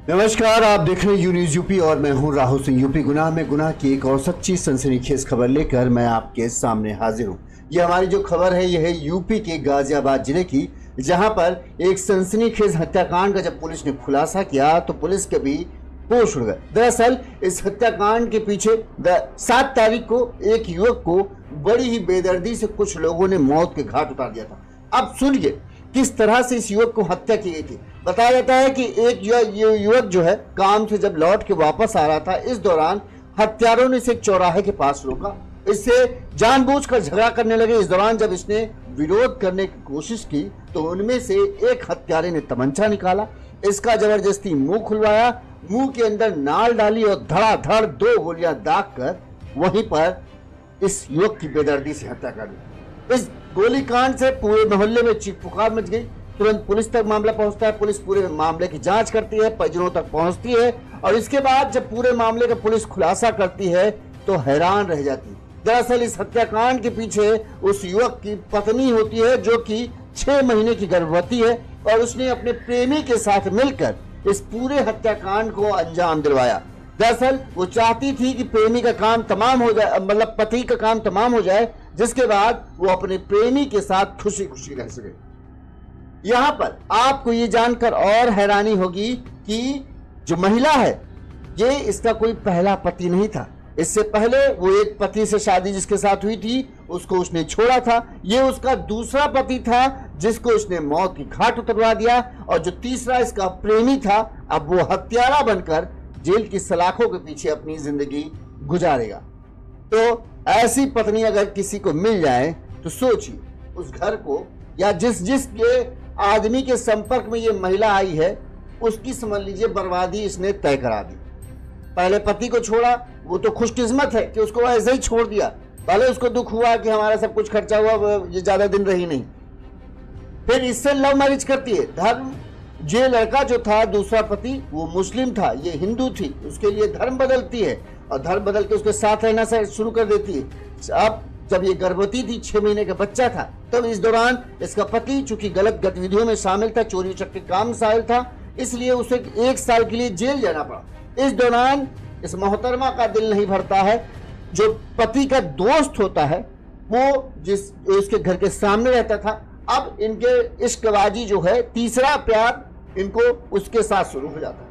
नमस्कार, आप देख रहे हैं यू न्यूज़ यूपी और मैं हूं राहुल सिंह। यूपी गुनाह में गुनाह की एक और सच्ची सनसनीखेज खबर लेकर मैं आपके सामने हाजिर हूं। ये हमारी जो खबर है यह है यूपी के गाजियाबाद जिले की, जहां पर एक सनसनीखेज हत्याकांड का जब पुलिस ने खुलासा किया तो पुलिस के भी होश उड़ गए। दरअसल इस हत्याकांड के पीछे 7 तारीख को एक युवक को बड़ी ही बेदर्दी से कुछ लोगों ने मौत के घाट उतार दिया था। अब सुनिए किस तरह से इस युवक को हत्या की गई थी। बताया जाता है कि एक युवक जो है काम से जब लौट के वापस आ रहा था, इस दौरान हत्यारों ने इसे चौराहे के पास रोका, इससे जानबूझकर झगड़ा करने लगे। इस दौरान जब इसने विरोध करने की कोशिश की तो उनमें से एक हत्यारे ने तमंचा निकाला, इसका जबरदस्ती मुंह खुलवाया, मुंह के अंदर नाल डाली और धड़ाधड़ 2 गोलियां दागकर वहीं पर इस युवक की बेदर्दी से हत्या कर दी। इस गोलीकांड से पूरे मोहल्ले में चीख पुकार मच गई। तुरंत पुलिस तक मामला पहुंचता है, पुलिस पूरे मामले की जांच करती है, परिजनों तक पहुंचती है और इसके बाद जब पूरे मामले का पुलिस खुलासा करती है तो हैरान रह जाती है। दरअसल इस हत्याकांड के पीछे उस युवक की पत्नी होती है जो कि 6 महीने की गर्भवती है और उसने अपने प्रेमी के साथ मिलकर इस पूरे हत्याकांड को अंजाम दिलवाया। दरअसल वो चाहती थी कि प्रेमी का काम तमाम हो जाए, मतलब पति का काम तमाम हो जाए, जिसके बाद वो अपने प्रेमी के साथ खुशी खुशी रह सके। यहां पर आपको ये जानकर और हैरानी होगी कि जो महिला है ये इसका कोई पहला पति नहीं था। इससे पहले वो एक पति से शादी जिसके साथ हुई थी उसको उसने छोड़ा था। ये उसका दूसरा पति था जिसको उसने मौत की घाट उतरवा दिया और जो तीसरा इसका प्रेमी था अब वो हत्यारा बनकर जेल की सलाखों के पीछे अपनी जिंदगी गुजारेगा। तो ऐसी पत्नी अगर किसी को मिल जाए तो सोचिए उस घर को या जिस के आदमी के संपर्क में ये महिला आई है उसकी समझ लीजिए बर्बादी इसने तय करा दी। पहले पति को छोड़ा, वो तो खुशकिस्मत है कि उसको ऐसे ही छोड़ दिया। पहले उसको दुख हुआ कि हमारा सब कुछ खर्चा हुआ, ये ज्यादा दिन रही नहीं। फिर इससे लव मैरिज करती है। धर्म, ये लड़का जो था दूसरा पति वो मुस्लिम था, ये हिंदू थी, उसके लिए धर्म बदलती है और धर्म बदल के उसके साथ रहना शुरू कर देती है। अब जब ये गर्भवती थी, 6 महीने का बच्चा था, तब इस दौरान इसका पति चूंकि गलत गतिविधियों में शामिल था, चोरी चक्के काम में शामिल था, इसलिए उसे 1 साल के लिए जेल जाना पड़ा। इस दौरान इस मोहतरमा का दिल नहीं भरता है। जो पति का दोस्त होता है वो इसके घर के सामने रहता था, अब इनके इश्कबाजी जो है, तीसरा प्यार इनको उसके साथ शुरू हो जाता है।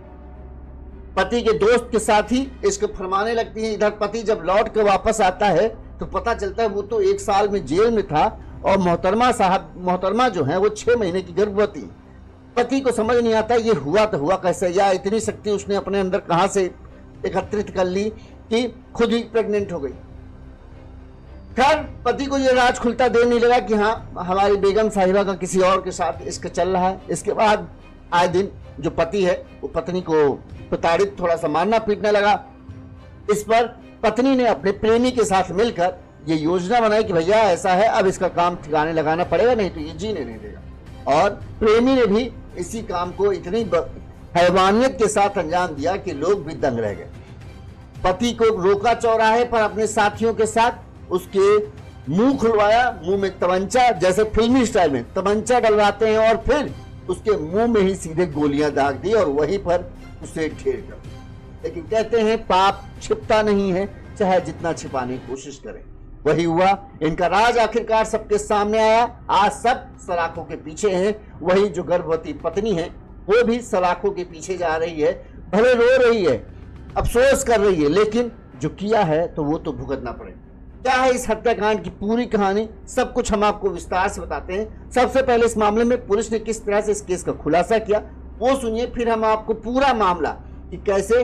पति के दोस्त के साथ ही इश्क फरमाने लगती है। इधर पति जब लौट कर वापस आता है तो पता चलता है वो तो 1 साल में जेल में था और मोहतरमा जो है वो 6 महीने की गर्भवती। पति को समझ नहीं आता ये हुआ तो हुआ कैसे, या इतनी शक्ति उसने अपने अंदर कहां से एकत्रित कर ली कि खुद ही प्रेग्नेंट हो गई। खैर पति को ये राज खुलता देर नहीं लगा कि हाँ हमारी बेगम साहिबा का किसी और के साथ इश्क चल रहा है। इसके बाद आए दिन जो पति है वो पत्नी को प्रताड़ित थोड़ा सा मारना पीटने लगा। इस पर पत्नी ने अपने प्रेमी के साथ मिलकर ये योजना बनाई कि भैया ऐसा है, अब इसका काम ठिकाने लगाना पड़ेगा, नहीं तो ये जीने नहीं देगा। और प्रेमी ने भी इसी काम को इतनी हैवानियत के साथ अंजाम दिया कि लोग भी दंग रह गए। पति को रोका चौराहे पर अपने साथियों के साथ, उसके मुंह खुलवाया, मुंह में तमंचा, जैसे फिल्मी स्टाइल में तमंचा डलवाते हैं, और फिर उसके मुंह में ही सीधे गोलियां दाग दी और वहीं पर उसे ढेर कर दिया। लेकिन कहते हैं पाप छिपता नहीं है, चाहे जितना छिपाने की कोशिश करें। वही हुआ, इनका राज आखिरकार सबके सामने आया। आज सब सलाखों के पीछे हैं। वही जो गर्भवती पत्नी है वो भी सलाखों के पीछे जा रही है, भले रो रही है, अफसोस कर रही है, लेकिन जो किया है तो वो तो भुगतना पड़ेगा। क्या है इस हत्याकांड की पूरी कहानी, सब कुछ हम आपको विस्तार से बताते हैं। सबसे पहले इस मामले में पुलिस ने किस तरह से इस केस का खुलासा किया वो सुनिए, फिर हम आपको पूरा मामला कि कैसे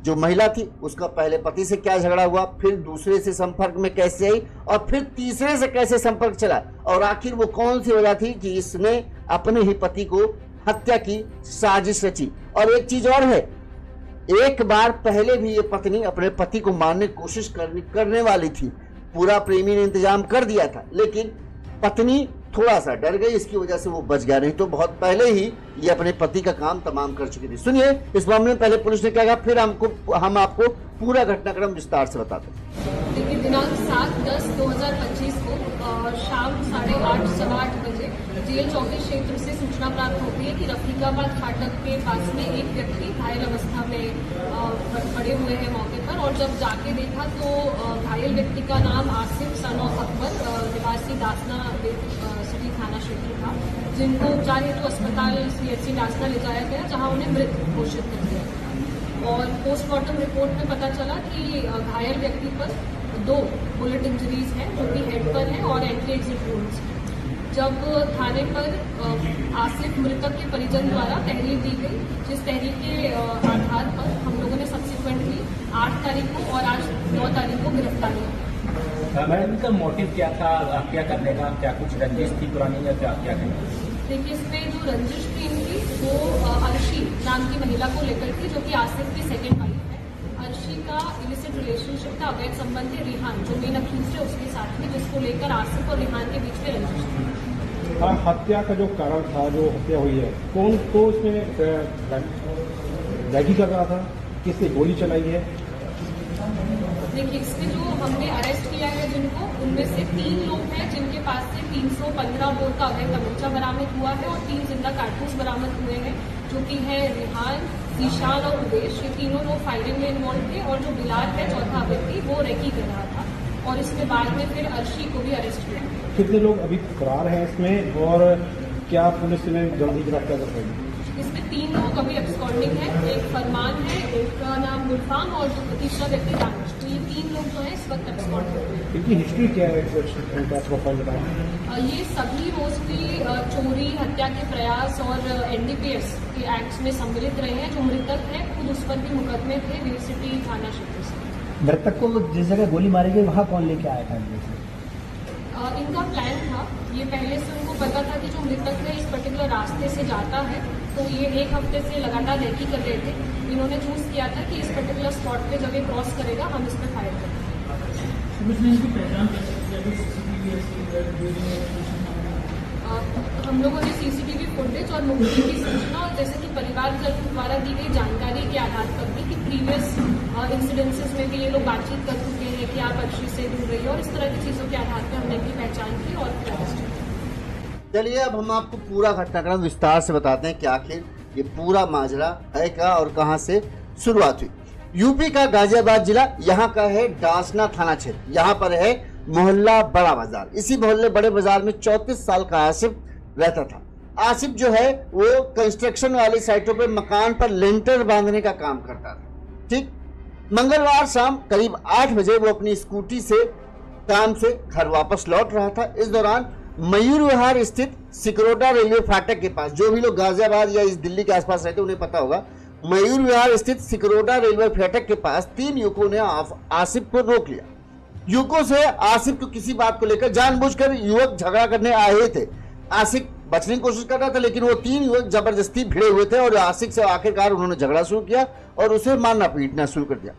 जो महिला थी उसका पहले पति से क्या झगड़ा हुआ, फिर दूसरे से संपर्क में कैसे आई और फिर तीसरे से कैसे संपर्क चला, और आखिर वो कौन सी वजह थी कि इसने अपने ही पति को हत्या की साजिश रची। और एक चीज और है, एक बार पहले भी ये पत्नी अपने पति को मारने की कोशिश करने वाली थी। पूरा प्रेमी ने इंतजाम कर दिया था, लेकिन पत्नी थोड़ा सा डर गई, इसकी वजह से वो बच गया, नहीं तो बहुत पहले ही ये अपने पति का काम तमाम कर चुकी थी। सुनिए इस मामले में पहले पुलिस ने क्या कहा, फिर हम आपको पूरा घटनाक्रम विस्तार से बताते हैं। देखिए, दिनांक 7/10/2025 को शाम 8:30 सवा 8 बजे जेल चौकी क्षेत्र से सूचना प्राप्त होती है कि रफीकाबाद फाटक के पास में एक व्यक्ति घायल अवस्था में पड़े हुए हैं मौके पर। और जब जाके देखा तो घायल व्यक्ति का नाम आसिफ सन ऑफ अकबर निवासी दासना सिटी थाना क्षेत्र था, जिनको उपचार हेतु अस्पताल CHC दासना ले जाया गया, जहां उन्हें मृत घोषित कर दिया। और पोस्टमार्टम रिपोर्ट में पता चला कि घायल व्यक्ति पर 2 बुलेट इंजरीज हैं, जो कि हेड पर है, और एंट्री एग्जिट वुंड्स। जब थाने पर आसिफ मृतक के परिजन द्वारा तहरीर दी गई, जिस तहरीर के आधार पर हम लोगों ने सब्सिक्वेंटली 8 तारीख को और आज 9 तारीख को गिरफ्तार किया। मैडम, इनका मोटिव क्या था, क्या करने का, क्या कुछ रंजिश थी पुरानी या क्या क्या करना? देखिए, इसमें जो रंजिश थी इनकी वो अर्शी नाम की महिला को लेकर थी, जो कि आसिफ की सेकेंड वाइफ है। अर्शी का इलिसिट रिलेशनशिप था, अवैध संबंध है रिहान, जो मेन अक्यूज्ड है, उसके साथ में, जिसको लेकर आसिफ और रिहान के बीच में रंजिश थी। हत्या का जो कारण था, जो हत्या हुई है, कौन तो इसमें रैगी कर रहा था, किसने गोली चलाई है? देखिए, इसमें जो हमने अरेस्ट किया है जिनको, उनमें से 3 लोग हैं जिनके पास से 315 बोर का अवैध तमंचा बरामद हुआ है और 3 जिंदा कारतूस बरामद हुए हैं, जो कि है रिहान, जीशान और उदेश। ये तीनों लोग फायरिंग में इन्वॉल्व थे, और जो बिलाल है चौथा व्यक्ति, वो रेकी कर रहा था। और इसके बाद में फिर अर्शी को भी अरेस्ट किया। कितने लोग अभी फरार हैं इसमें, और क्या पुलिस ने जल्दी गिरफ्तार कर पाएगी? इसमें 3 लोग अभी एब्सकॉन्डिंग है, एक फरमान है, एक का नाम गुलफाम और तीसरा व्यक्ति दानिश। तो ये 3 लोग जो है इस वक्त एब्सकॉन्ड है। इनकी हिस्ट्री क्या है, इनका प्रोफाइल बताएं। ये सभी मोस्टली चोरी, हत्या के प्रयास और NDPS के एक्ट्स में सम्मिलित रहे हैं। जो मृतक है खुद उस पर भी मुकदमे थे वीर सिटी थाना क्षेत्र से। मृतक को जिस जगह गोली मारी गई वहाँ कौन लेके आया था? इनका प्लान था, ये पहले से उनको पता था कि जो मृतक है इस पर्टिकुलर रास्ते से जाता है, तो ये 1 हफ्ते से लगातार रेकी कर रहे थे। इन्होंने चूज किया था कि इस पर्टिकुलर स्पॉट पे जब ये क्रॉस करेगा हम इस पर फायर करेंगे। हम लोगों ने CCTV फुटेज और मुखबिर की सूचना, और जैसे कि परिवार द्वारा दी गई जानकारी के आधार पर भी कि प्रीवियस इंसिडेंसेस में भी ये लोग बातचीत कर चुके हैं कि आप अर्शी से दूर रहिए, और इस तरह की चीज़ों के आधार पर हमने इनकी पहचान की और फिर अरेस्ट किया। चलिए अब हम आपको पूरा घटनाक्रम विस्तार से बताते हैं कि आखिर ये पूरा माजरा है क्या और कहां से शुरुआत हुई। यूपी का गाजियाबाद जिला, यहाँ का है डासना थाना क्षेत्र। यहाँ पर है मोहल्ला बड़ा बाजार। इसी मोहल्ले बड़े बाजार में 34 साल का आसिफ रहता था। आसिफ जो है वो कंस्ट्रक्शन वाली साइटों पे मकान पर लेंटर बांधने का काम करता था। ठीक, मंगलवार शाम करीब 8 बजे वो अपनी स्कूटी से काम से घर वापस लौट रहा था। इस दौरान मयूर विहार स्थित सिकरोटा रेलवे फाटक के पास, जो भी लोग गाजियाबाद या इस दिल्ली के आसपास रहते उन्हें पता होगा, मयूर विहार स्थित सिकरोटा रेलवे फाटक के पास 3 युवकों ने आसिफ को रोक लिया। युवकों से आसिफ को किसी बात को लेकर जानबूझकर युवक झगड़ा करने आए थे। आसिफ बचने की कोशिश कर रहा था, लेकिन वो 3 युवक जबरदस्ती भिड़े हुए थे और आसिफ से आखिरकार उन्होंने झगड़ा शुरू किया और उसे मारना पीटना शुरू कर दिया।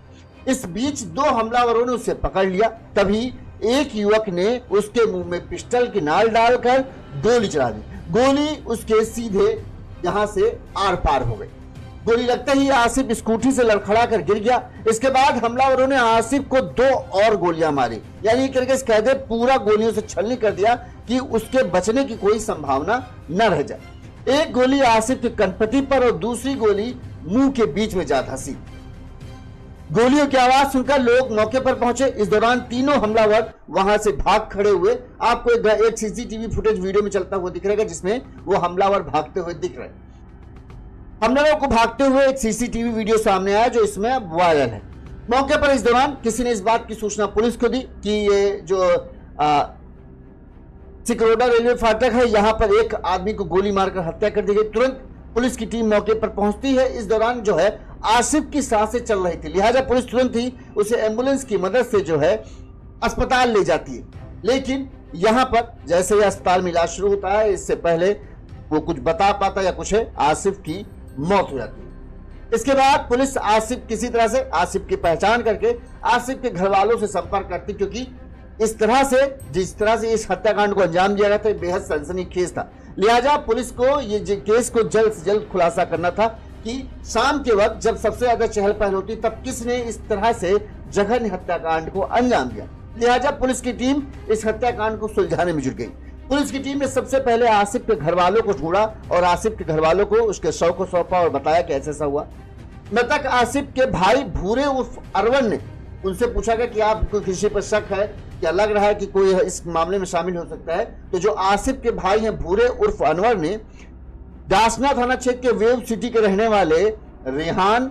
इस बीच 2 हमलावरों ने उसे पकड़ लिया। तभी एक युवक ने उसके मुंह में पिस्टल की नाल डालकर गोली चला दी। गोली उसके सीधे यहां से आर पार हो गई। गोली लगते ही आसिफ स्कूटी से लड़खड़ा कर गिर गया। इसके बाद हमलावरों ने आसिफ को 2 और गोलियां मारी, यानी करके कहते पूरा गोलियों से छलनी कर दिया कि उसके बचने की कोई संभावना न रह जाए। एक गोली आसिफ के कनपटी पर और दूसरी गोली मुंह के बीच में जा धंसी। गोलियों की आवाज सुनकर लोग मौके पर पहुंचे। इस दौरान तीनों हमलावर वहां से भाग खड़े हुए। आपको एक CCTV फुटेज वीडियो में चलता हुआ दिख रहेगा, जिसमें वो हमलावर भागते हुए दिख रहे हैं। हमलावरों को भागते हुए एक CCTV वीडियो सामने आया जो इसमें वायरल है। मौके पर इस दौरान किसी ने इस बात की सूचना पुलिस को दी कि ये जो सिकरोटा रेलवे फाटक है, यहाँ पर एक आदमी को गोली मारकर हत्या कर दी गई। तुरंत पुलिस की टीम मौके पर पहुंचती है। इस दौरान जो है आसिफ की सांसें चल रही थी, लिहाजा पुलिस तुरंत ही उसे एम्बुलेंस की मदद से जो है अस्पताल ले जाती है। लेकिन यहाँ पर जैसे ही अस्पताल में इलाज शुरू होता है, इससे पहले वो कुछ बता पाता या कुछ है, आसिफ की मौत हो जाती है। इसके बाद पुलिस किसी तरह से आसिफ की पहचान करके आसिफ के घर वालों से संपर्क करती, क्योंकि इस तरह से जिस तरह से इस हत्याकांड को अंजाम दिया गया था बेहद सनसनीखेज था। लिहाजा पुलिस को ये केस को जल्द से जल्द खुलासा करना था कि शाम के वक्त जब सबसे ज्यादा चहल पहल होती तब किसने इस तरह से जघन्य हत्याकांड को अंजाम दिया। लिहाजा पुलिस की टीम इस हत्याकांड को सुलझाने में जुट गई। पुलिस की टीम ने सबसे पहले आसिफ के घर वालों को ढूंढा और आसिफ के घर वालों को उसके शव को सौंपा और बताया कि ऐसा हुआ। मृतक आसिफ के भाई भूरे उर्फ अरवन ने उनसे पूछा गया कि आपको किसी पर शक है, क्या लग रहा है कि कोई इस मामले में शामिल हो सकता है। तो जो आसिफ के भाई हैं भूरे उर्फ अनवर ने डासना थाना क्षेत्र के वेव सिटी के रहने वाले रेहान,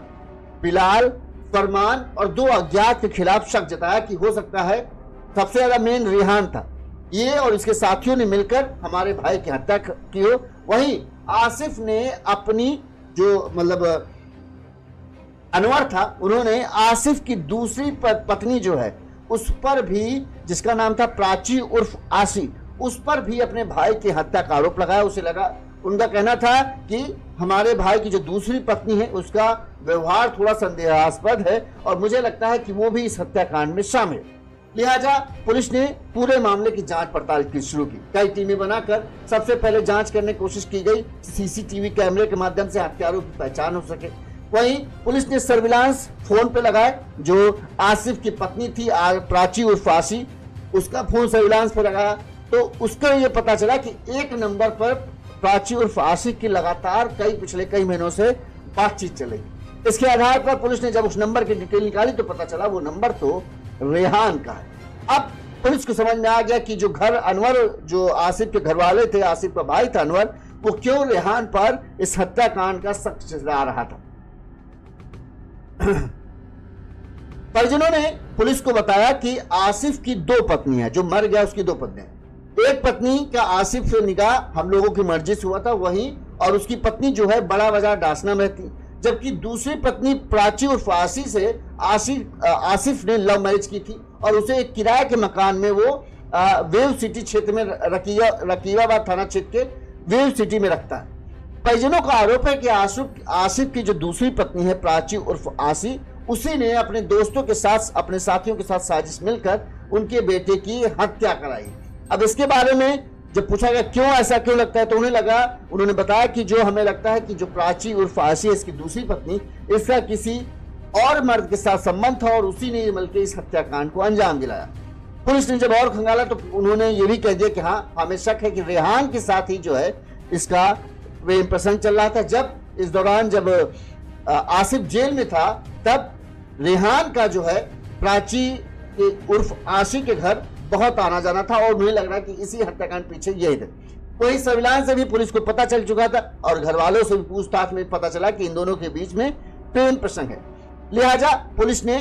बिलाल, फरमान और 2 अज्ञात के खिलाफ शक जताया कि हो सकता है सबसे ज्यादा मेन रेहान था, ये और इसके साथियों ने मिलकर हमारे भाई की हत्या की हो। वहीं आसिफ ने अपनी जो मतलब अनवर था, उन्होंने आसिफ की दूसरी पत्नी जो है उस पर भी, जिसका नाम था प्राची उर्फ आशी, उस पर भी अपने भाई की हत्या का आरोप लगाया। उसे लगा, उनका कहना था कि हमारे भाई की जो दूसरी पत्नी है उसका व्यवहार थोड़ा संदेहास्पद है और मुझे लगता है कि वो भी इस हत्याकांड में शामिल है। लिहाजा पुलिस ने पूरे मामले की जांच पड़ताल की शुरू की। कई टीमें बनाकर सबसे पहले जांच करने की कोशिश की गई, सीसीटीवी कैमरे के माध्यम से हत्यारों की पहचान हो सके। वहीं पुलिस ने सर्विलांस फोन पे लगाए। जो आसिफ की पत्नी थी प्राची उर्फ आशी, उसका फोन सर्विलांस पे लगाया तो उसका ये पता चला कि एक नंबर पर प्राची उर्फ आशी की लगातार पिछले कई महीनों से बातचीत चल रही। इसके आधार पर पुलिस ने जब उस नंबर की डिटेल निकाली तो पता चला वो नंबर तो रेहान का है। अब पुलिस को समझ में आ गया कि जो घर अनवर, जो आसिफ के घर वाले थे, आसिफ का भाई था अनवर, वो क्यों रेहान पर इस हत्याकांड का शक जता रहा था। परिजनों ने पुलिस को बताया कि आसिफ की 2 पत्नी है, जो मर गया उसकी 2 पत्नी है। एक पत्नी का आसिफ से निकाह हम लोगों की मर्जी से हुआ था वहीं, और उसकी पत्नी जो है बड़ा बाजार डासना में रहती, जबकि दूसरी पत्नी प्राची उर्फ आशी से आसिफ ने लव मैरिज की थी और उसे एक किराए के मकान में वो वेव सिटी क्षेत्र में रकीबाबाद थाना क्षेत्र के वेव सिटी में रखता है। परिजनों का आरोप है कि आसिफ की जो दूसरी पत्नी है प्राची उर्फ आशी, उसी ने अपने दोस्तों के साथ, अपने साथियों के साथ साजिश मिलकर उनके बेटे की हत्या कराई। अब इसके बारे में जब पूछा गया क्यों ऐसा क्यों लगता है तो उन्होंने बताया कि जो हमें लगता है कि जो प्राची उर्फ आशी है, इसकी दूसरी पत्नी, इसका किसी और मर्द के साथ संबंध था और उसी ने मिलकर इस हत्याकांड को अंजाम दिलाया। पुलिस ने जब और खंगाला तो उन्होंने ये भी कह दिया कि हाँ, हमें शक है कि रेहान के साथ ही जो है इसका प्रेम प्रसंग चल रहा था। जब इस दौरान जब आसिफ जेल में था तब रेहान का जो है प्राची उर्फ आशी के घर बहुत आना जाना था और मुझे लग रहा है कि इसी हत्याकांड पीछे यही थे। वही सर्विलांस से भी पुलिस को पता चल चुका था और घर वालों से भी पूछताछ में पता चला कि इन दोनों के बीच में प्रेम प्रसंग है। लिहाजा पुलिस ने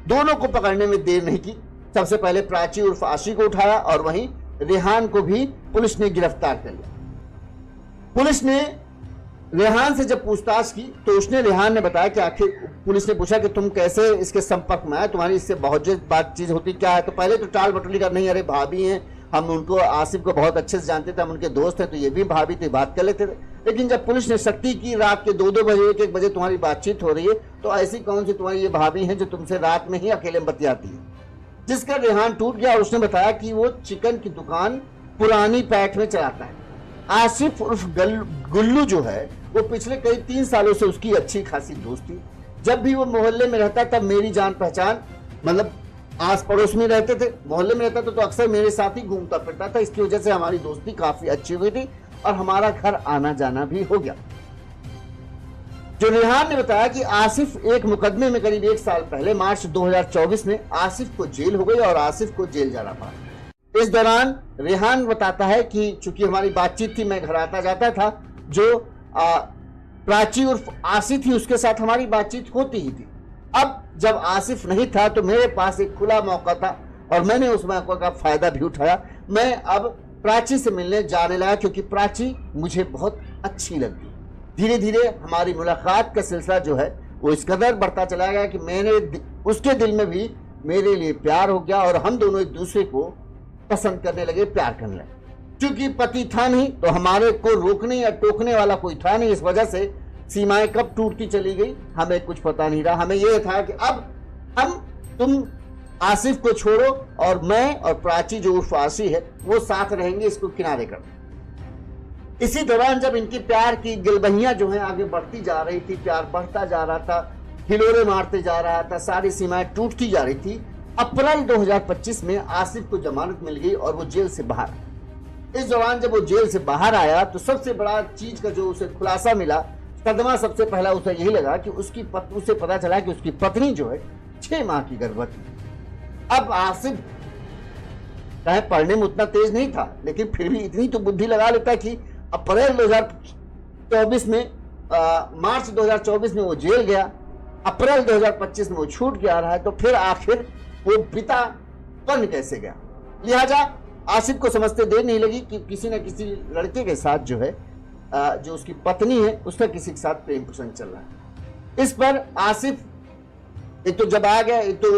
दोनों को पकड़ने में देर नहीं की। सबसे पहले प्राची उर्फ आशी को उठाया और वहीं रेहान को भी पुलिस ने गिरफ्तार कर लिया। पुलिस ने रेहान से जब पूछताछ की तो रेहान ने बताया कि आखिर पुलिस ने पूछा कि तुम कैसे इसके संपर्क में आए, तुम्हारी इससे बहुत बातचीत होती क्या है। तो पहले तो टाल बटोली कर, नहीं अरे भाभी हैं, हम उनको आसिफ को बहुत अच्छे से जानते थे, हम उनके दोस्त हैं तो ये भी भाभी थे, बात कर लेते थे। लेकिन जब पुलिस ने सख्ती की, रात के 2-2 बजे 1-1 बजे तुम्हारी बातचीत हो रही है तो ऐसी कौन सी तुम्हारी ये भाभी हैं जो तुमसे रात में ही अकेले में बतियाती है, जिसका रेहान टूट गया और उसने बताया कि वो चिकन की दुकान पुरानी पैठ में चलाता है। आसिफ उर्फ गुल्लू जो है वो पिछले कई 3 सालों से उसकी अच्छी खासी दोस्त थी। जब भी वो मोहल्ले में रहता तब मेरी जान पहचान, मतलब आस पड़ोस में रहते थे, मोहल्ले में रहता था तो अक्सर मेरे साथ ही घूमता फिरता था। इसकी वजह से हमारी दोस्ती काफी अच्छी हुई थी और हमारा घर आना जाना भी हो गया। जो रेहान ने बताया कि आसिफ एक मुकदमे में करीब 1 साल पहले मार्च 2024 में आसिफ को जेल हो गई और आसिफ को जेल जाना पड़ा। इस दौरान रेहान बताता है कि चूंकि हमारी बातचीत थी, मैं घर आता जाता था, जो प्राची उर्फ आशी थी उसके साथ हमारी बातचीत होती ही थी। अब जब आसिफ नहीं था तो मेरे पास एक खुला मौका था और मैंने उस मौके का फायदा भी उठाया। मैं अब प्राची से मिलने जाने लगा क्योंकि प्राची मुझे बहुत अच्छी लगी। धीरे धीरे हमारी मुलाकात का सिलसिला जो है वो इस कदर बढ़ता चला गया कि मैंने उसके दिल में भी मेरे लिए प्यार हो गया और हम दोनों एक दूसरे को पसंद करने लगे, प्यार करने लगे। क्योंकि पति था नहीं तो हमारे को रोकने या टोकने वाला कोई था नहीं। इस वजह से सीमाएं कब टूटती चली गई हमें कुछ पता नहीं रहा। हमें यह था कि अब तुम आसिफ को छोड़ो और मैं और प्राची जो उर्फ आशी है वो साथ रहेंगे, इसको किनारे कर दो। इसी दौरान जब इनकी प्यार की गिलबहियां जो है आगे बढ़ती जा रही थी, प्यार बढ़ता जा रहा था, हिलोरे मारते जा रहा था, सारी सीमाएं टूटती जा रही थी, अप्रैल 2025 में आसिफ को जमानत मिल गई और वो जेल से बाहर आया। इस दौरान जब वो जेल से बाहर आया तो सबसे बड़ा चीज का जो उसे खुलासा मिला, सदमा सबसे पहला उसे यही लगा कि उसे पता चला कि उसकी पत्नी जो है 6 माह की गर्भवती। अब आसिफ चाहे पढ़ने में उतना तेज नहीं था, लेकिन फिर भी इतनी तो बुद्धि लगा लेता कि अप्रैल 2024 में मार्च 2024 में वो जेल गया, अप्रैल 2025 में वो छूट के आ रहा है, तो फिर आखिर वो पिता बन कैसे गया। लिहाजा आसिफ को समझते देर नहीं लगी कि किसी न किसी लड़के के साथ जो है जो उसकी पत्नी है उसका किसी के साथ प्रेम प्रसंग चल रहा है। इस पर आसिफ एक तो जब आ गया, एक तो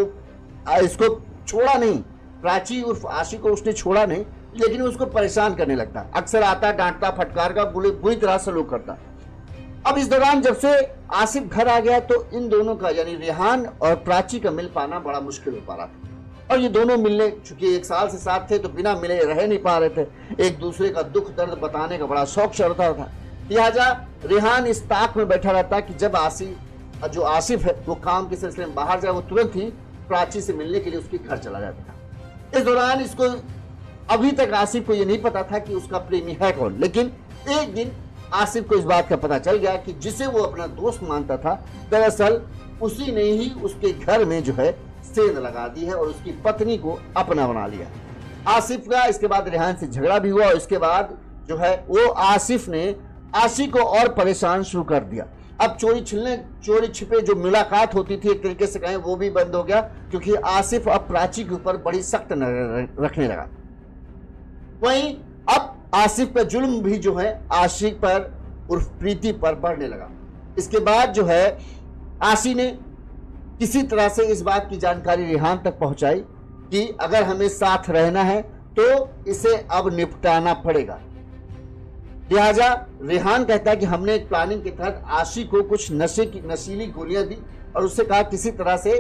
इसको छोड़ा नहीं, प्राची उर्फ आशी को उसने छोड़ा नहीं, लेकिन उसको परेशान करने लगता, अक्सर आता, डांटता, फटकार का बुरी तरह सलूक करता। अब इस दौरान जब से आसिफ घर आ गया तो इन दोनों का यानी रेहान और प्राची का मिल पाना बड़ा मुश्किल हो पा रहा था। और ये दोनों मिलने, चूंकि 1 साल से साथ थे तो बिना मिले रह नहीं पा रहे थे, एक दूसरे का दुख दर्द बताने का बड़ा शौक चढ़ता था। लिहाजा रेहान इस ताक में बैठा रहता कि जब जो आसिफ है वो काम के सिलसिले में बाहर जाए, वो तुरंत ही प्राची से मिलने के लिए उसके घर चला जाता था। इस दौरान इसको अभी तक आसिफ को ये नहीं पता था कि उसका प्रेमी है कौन, लेकिन एक दिन आसिफ को इस बात का पता चल गया कि जिसे वो अपना दोस्त मानता था, दरअसल उसी ने ही उसके घर में जो है सेंध लगा दी है और उसकी पत्नी को अपना बना लिया। आसिफ का इसके बाद रेहान से झगड़ा भी हुआ और इसके बाद जो है वो आसिफ ने आशी को और परेशान शुरू कर दिया। अब चोरी छिपे जो मुलाकात होती थी एक तरीके से कहें वो भी बंद हो गया, क्योंकि आसिफ अब प्राची के ऊपर बड़ी सख्त नजर रखने लगा। वहीं अब आसिफ का जुल्म भी जो है आशिक पर उर्फ प्रीति पर बढ़ने लगा। इसके बाद जो है आशी ने किसी तरह से इस बात की जानकारी रेहान तक पहुंचाई कि अगर हमें साथ रहना है तो इसे अब निपटाना पड़ेगा। लिहाजा रेहान कहता है कि हमने एक प्लानिंग के तहत आशी को कुछ नशीली गोलियां दी और उससे कहा किसी तरह से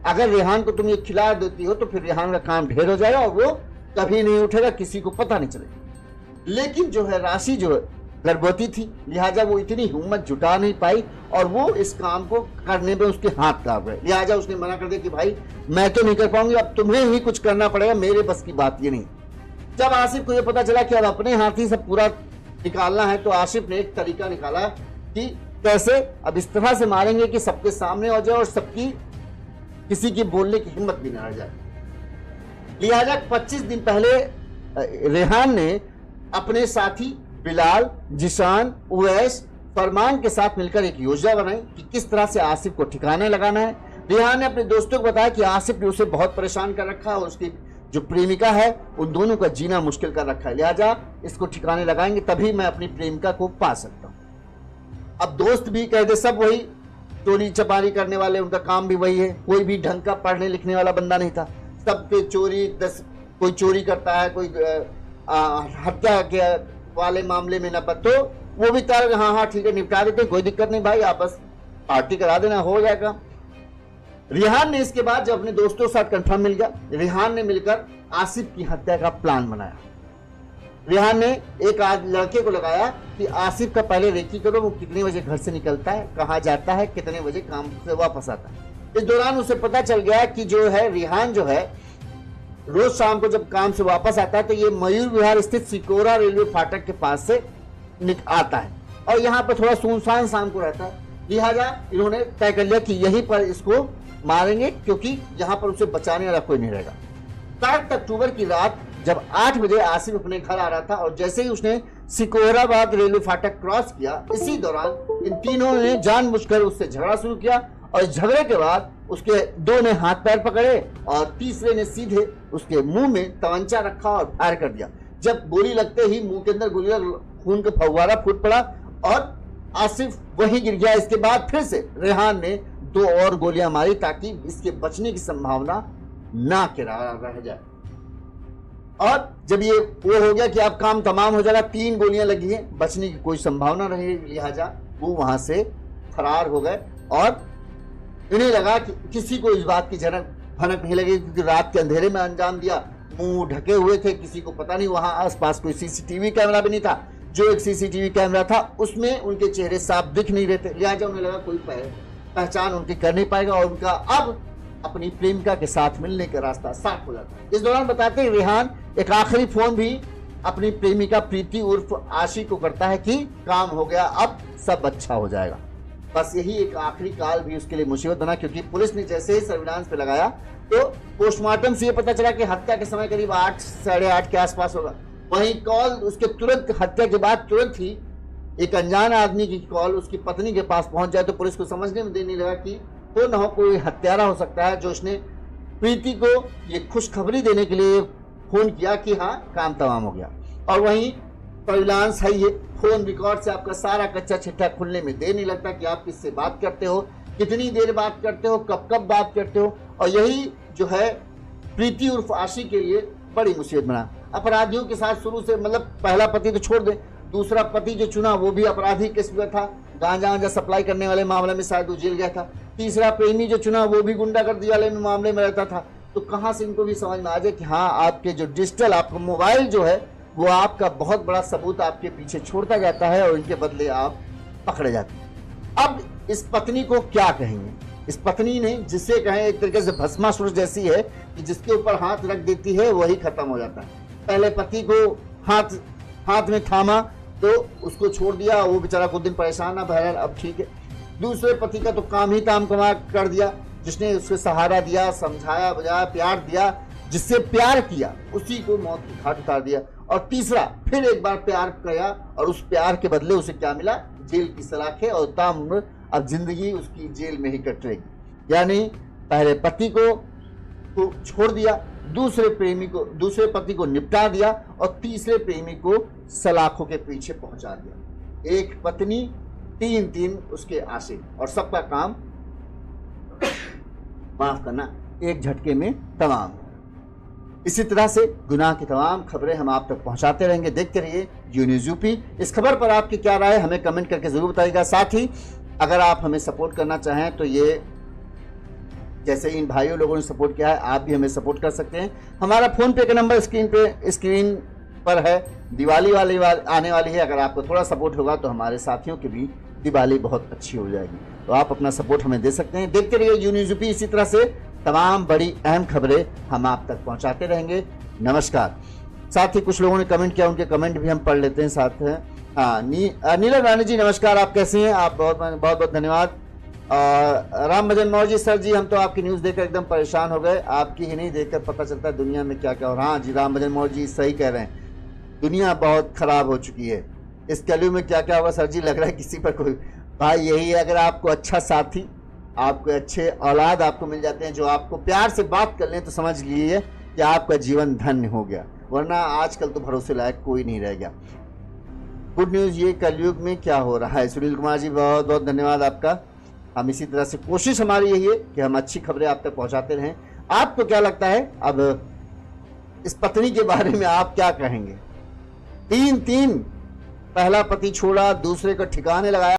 अगर रेहान को तुम ये खिला देती हो तो फिर रेहान का काम ढेर हो जाएगा और वो कभी नहीं उठेगा, किसी को पता नहीं चलेगा। लेकिन जो है राशि जो गर्भवती थी, लिहाजा वो इतनी हिम्मत जुटा नहीं पाई और वो इस काम को करने में उसके हाथ कांप गए। लिहाजा उसने मना कर दिया कि भाई मैं तो नहीं कर पाऊंगी, अब तुम्हें ही कुछ करना पड़ेगा, मेरे बस की बात ये नहीं। जब आसिफ को ये पता चला कि अब अपने हाथ ही सब पूरा निकालना है तो आसिफ ने एक तरीका निकाला कि कैसे अब इस तरह से मारेंगे कि सबके सामने हो जाए और सबकी किसी की बोलने की हिम्मत भी न रह जाए। लिहाजा 25 दिन पहले रेहान ने अपने साथी बिलाल, जिशान, उवैस, फरमान के साथ मिलकर एक योजना बनाई कि किस तरह से आसिफ को ठिकाने लगाना है। रेहान ने अपने दोस्तों को बताया कि आसिफ ने उसे बहुत परेशान कर रखा है और उसकी जो प्रेमिका है उन दोनों का जीना मुश्किल कर रखा है, लिहाजा इसको ठिकाने लगाएंगे तभी मैं अपनी प्रेमिका को पा सकता हूं। अब दोस्त भी कह दे सब वही चोरी चपारी करने वाले, उनका काम भी वही है, कोई भी ढंग का पढ़ने लिखने वाला बंदा नहीं था। सबके चोरी, कोई चोरी करता है, कोई हत्या के वाले मामले में न तो वो भी कह रहे हाँ ठीक है निपटा देते, कोई दिक्कत नहीं भाई, आप बस पार्टी करा देना हो जाएगा। रेहान ने इसके बाद जब अपने दोस्तों के साथ कंफर्म मिल गया, रेहान ने मिलकर आसिफ की हत्या का प्लान बनाया। रेहान ने एक लड़के को लगाया कि आसिफ का पहले रेकी करो, वो कितने बजे घर से निकलता है, कहाँ जाता है, कितने बजे काम से वापस आता है। इस दौरान उसे पता चल गया कि जो है रेहान जो है रोज शाम को जब काम से वापस आता है तो ये मयूर विहार स्थित सिकोरा रेलवे फाटक के पास से आता है और यहाँ पर थोड़ा सुनसान शाम को रहता है। लिहाजा इन्होंने तय कर लिया कि यहीं पर इसको मारेंगे क्योंकि यहाँ पर उसे बचाने वाला कोई नहीं रहेगा। 7 अक्टूबर की रात जब 8 बजे आसिफ अपने घर आ रहा था और जैसे ही उसने सिकोराबाद रेलवे फाटक क्रॉस किया, इसी दौरान इन तीनों ने जानबूझकर उससे झगड़ा शुरू किया और झगड़े के बाद उसके 2 ने हाथ पैर पकड़े और तीसरे ने सीधे उसके मुंह में तमंचा रखा और फायर कर दिया। जब गोली लगते ही मुंह के अंदर गोली खून का फव्वारा फूट पड़ा और आसिफ वहीं गिर गया। इसके बाद फिर से रेहान ने 2 और गोलियां मारी ताकि इसके बचने की संभावना ना के रह जाए। और जब ये वो हो गया कि अब काम तमाम हो जाएगा, 3 गोलियां लगी हैं, बचने की कोई संभावना नहीं, लिहाजा वो वहां से फरार हो गए और इन्हें लगा कि किसी को इस बात की भनक नहीं लगी, क्योंकि रात के अंधेरे में अंजाम दिया, मुंह ढके हुए थे, किसी को पता नहीं, वहां आसपास कोई सीसीटीवी कैमरा भी नहीं था। जो एक सीसीटीवी कैमरा था उसमें उनके चेहरे साफ दिख नहीं रहे थे, लिहाजा उन्हें लगा कोई पहचान उनकी कर नहीं पाएगा और उनका अब अपनी प्रेमिका के साथ मिलने का रास्ता साफ हो जाता है। इस दौरान बताते हैं रेहान एक आखिरी फोन भी अपनी प्रेमिका प्रीति उर्फ आशी को करता है कि काम हो गया, अब सब अच्छा हो जाएगा। बस यही एक आखिरी काल भी उसके लिए मुसीबत बना, क्योंकि पुलिस ने जैसे ही सर्विलांस पे लगाया तो पोस्टमार्टम से ये पता चला कि हत्या के समय करीब 8 साढ़े 8 के आसपास होगा। वहीं कॉल उसके तुरंत हत्या के बाद तुरंत ही एक अनजान आदमी की कॉल उसकी पत्नी के पास पहुंच जाए तो पुलिस को समझने में देने लगा कि तो न हो कोई हत्यारा हो सकता है जो उसने प्रीति को ये खुशखबरी देने के लिए फोन किया कि हाँ काम तमाम हो गया। और वहीं सर्विलांस है, ये फोन रिकॉर्ड से आपका सारा कच्चा चिट्ठा खुलने में देर नहीं लगता कि आप किससे बात करते हो, कितनी देर बात करते हो, कब कब बात करते हो। और यही जो है प्रीति उर्फ आशी के लिए बड़ी मुसीबत बना। अपराधियों के साथ शुरू से, मतलब पहला पति तो छोड़ दे, दूसरा पति जो चुना वो भी अपराधी किस्म का था, गांजा सप्लाई करने वाले मामले में शायद वो जेल गया था। तीसरा प्रेमी जो चुना वो भी गुंडागर्दी वाले मामले में रहता था। तो कहाँ से इनको भी समझ में आ जाए कि हाँ आपके जो डिजिटल आपका मोबाइल जो है वो आपका बहुत बड़ा सबूत आपके पीछे छोड़ता जाता है और इनके बदले आप पकड़े जाते हैं। अब इस पत्नी को क्या कहेंगे? इस पत्नी ने जिसे कहें एक तरीके से भस्मासुर जैसी है कि जिसके ऊपर हाथ रख देती है वही खत्म हो जाता है। पहले पति को हाथ में थामा तो उसको छोड़ दिया, वो बेचारा कुछ दिन परेशान ना, बहरहाल अब ठीक है। दूसरे पति का तो काम ही ताम कमा कर दिया, जिसने उसको सहारा दिया, समझाया बुझाया, प्यार दिया, जिससे प्यार किया उसी को मौत की घाट उतार दिया। और तीसरा फिर एक बार प्यार किया और उस प्यार के बदले उसे क्या मिला? जेल की सलाखें, और ताउम्र अब जिंदगी उसकी जेल में ही कट रहेगी। यानी पहले पति को छोड़ दिया, दूसरे पति को निपटा दिया और तीसरे प्रेमी को सलाखों के पीछे पहुंचा दिया। एक पत्नी, तीन उसके आशिक, और सबका काम माफ करना एक झटके में तमाम। इसी तरह से गुनाह की तमाम खबरें हम आप तक पहुंचाते रहेंगे। देखते रहिए यू न्यूज़ यूपी। इस खबर पर आपकी क्या राय है हमें कमेंट करके जरूर बताइएगा। साथ ही अगर आप हमें सपोर्ट करना चाहें तो ये जैसे इन भाइयों लोगों ने सपोर्ट किया है आप भी हमें सपोर्ट कर सकते हैं। हमारा फोन पे का नंबर स्क्रीन पर है। दिवाली आने वाली है, अगर आपको थोड़ा सपोर्ट होगा तो हमारे साथियों की भी दिवाली बहुत अच्छी हो जाएगी। तो आप अपना सपोर्ट हमें दे सकते हैं। देखते रहिए यू न्यूज़ यूपी। इसी तरह से तमाम बड़ी अहम खबरें हम आप तक पहुंचाते रहेंगे। नमस्कार। साथ ही कुछ लोगों ने कमेंट किया, उनके कमेंट भी हम पढ़ लेते हैं साथ हैं। हाँ, नीलम रानी जी नमस्कार, आप कैसे हैं? आप बहुत धन्यवाद। और राम भजन मौर्य जी, सर जी हम तो आपकी न्यूज़ देखकर एकदम परेशान हो गए, आपकी ही नहीं देखकर पता चलता है दुनिया में क्या क्या हो रहा है। हाँ जी, राम भजन मौर्य जी सही कह रहे हैं, दुनिया बहुत खराब हो चुकी है। इस कलयुग में क्या क्या होगा सर जी, लग रहा है किसी पर कोई भाई यही है। अगर आपको अच्छा साथी, आपको अच्छे औलाद आपको मिल जाते हैं जो आपको प्यार से बात कर लें तो समझ लीजिए कि आपका जीवन धन्य हो गया, वरना आजकल तो भरोसे लायक कोई नहीं रह गया। गुड न्यूज़, ये कलयुग में क्या हो रहा है। सुनील कुमार जी बहुत बहुत धन्यवाद आपका। हम इसी तरह से कोशिश हमारी यही है कि हम अच्छी खबरें आप तक पहुंचाते रहें। आपको क्या लगता है अब इस पत्नी के बारे में, आप क्या कहेंगे? तीन पहला पति छोड़ा, दूसरे को ठिकाने लगाया।